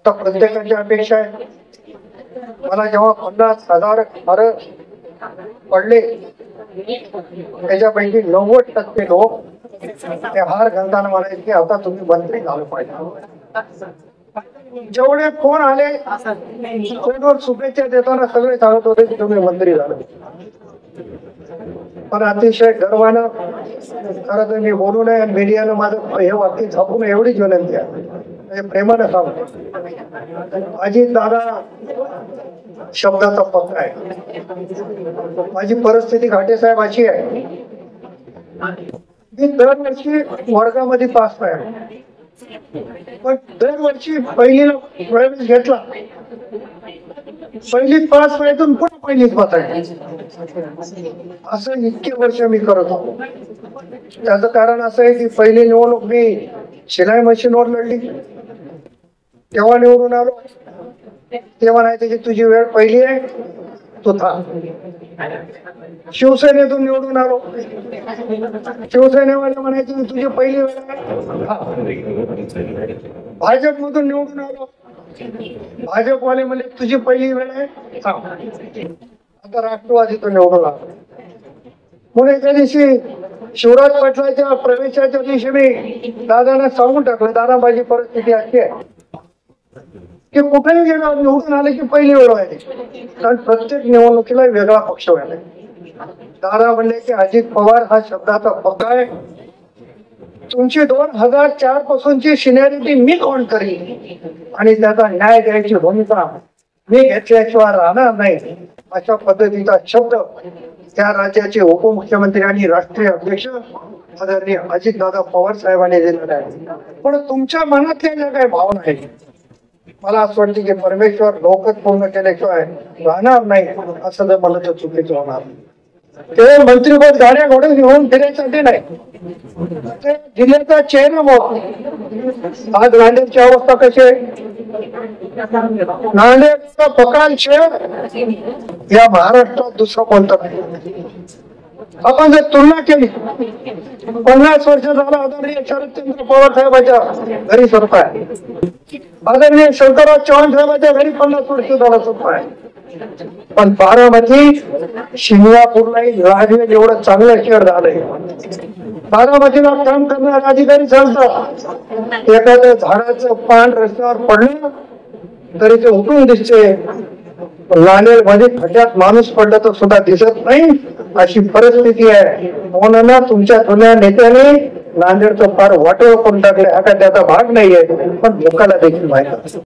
तर प्रत्येकाची अपेक्षा आहे, मला जेव्हा 50,000 हार पडले त्याच्यापैकी 90% लोक ते हार घालताना म्हणाले की आता तुम्ही मंत्री झालं पाहिजे. जेवढे फोन आले फोनवर शुभेच्छा देताना सगळे सांगत होते की तुम्ही मंत्री झालं. पण अतिशय गर्वानं खरं तर मी बोलू नये, मीडियानं माझं हे वाक्य झापून एवढीच विनंती आहे, प्रेमानं सांगतो अजित दादा शब्दाचा पक्का आहे. माझी परिस्थिती घाटे साहेब अशी आहे, मी दरवर्षी वर्गामध्ये पास आहे, पण दरवर्षी पहिलीला प्रवेश घेतला, पहिलीत पास व्हायचं पुन्हा पहिलीत पास आहे, असं इतके वर्ष मी करत होतो. त्याचं कारण असं आहे की पहिली निवडणूक मी शिलाई मशीनवर लढली, तेव्हा निवडून आलो. ते म्हणायचे की तुझी वेळ पहिली आहे, तू थांब. शिवसेनेतून निवडून आलो, शिवसेनेवाले म्हणायचे तुझी पहिली वेळ आहे. भाजप मधून निवडून आलो, भाजपवाले म्हणजे तुझी पहिली वेळ आहे. आता राष्ट्रवादीतून निवडून आलो. म्हणून एका दिवशी शिवराज पाटलाच्या प्रवेशाच्या दिवशी मी दादांना सांगून टाकलं, दादा माझी परिस्थिती अशी आहे की कुठेही गेलो निवडून आले की पहिली वेळ व्हायची, कारण प्रत्येक निवडणुकीला वेगळा पक्ष व्हायला. दादा म्हणले की अजित पवार हा शब्दाचा पक्का आहे, तुमची 2004 पासूनची सिनियरिटी मी काउंट करीन आणि त्याचा न्याय द्यायची भूमिका मी घेतल्याशिवाय राहणार नाही, अशा पद्धतीचा शब्द त्या राज्याचे उपमुख्यमंत्री आणि राष्ट्रीय अध्यक्ष आदरणीय अजितदादा पवार साहेबांनी दिलेला आहे. पण तुमच्या मनातल्या ज्या काही भावना आहेत, मला असं वाटतं की परमेश्वर लोकच पूर्ण केल्याशिवाय राहणार नाही, असं जर मला तर चुकीचं होणार. ते मंत्रिपद गाड्या घोडे घेऊन फिरायसाठी नाही, ते जिल्ह्याचा चेहरा मोठा. आज नांदेडची अवस्था कशी आहे, नांदेडचा पकाल शहर या महाराष्ट्रात दुसरं कोणतं नाही. आपण जर तुलना केली 50 वर्ष झाला आदरणीय शरदचंद्र पवार साहेबांच्या घरी सरपा आहे, आदरणीय शंकरराव चव्हाण साहेबांच्या घरी 50 वर्ष झाला सरपा आहे. पण बारामती शिंगणापूरलाही राजवेल एवढं चांगलं शहर झालंय. बारामतीला काम करणारे अधिकारी चालतात, एखाद्या झाडाचं पान रस्त्यावर पडलं तरी ते उठून दिसते, नांदेड मध्ये खड्ड्यात माणूस पडला तर सुद्धा दिसत नाही, अशी परिस्थिती आहे. म्हणून तुमच्या जुन्या नेत्याने नांदेडचं फार वाटोळं करून टाकले, हा काय त्याचा भाग नाहीये, पण लोकांना देखील माहित आहे.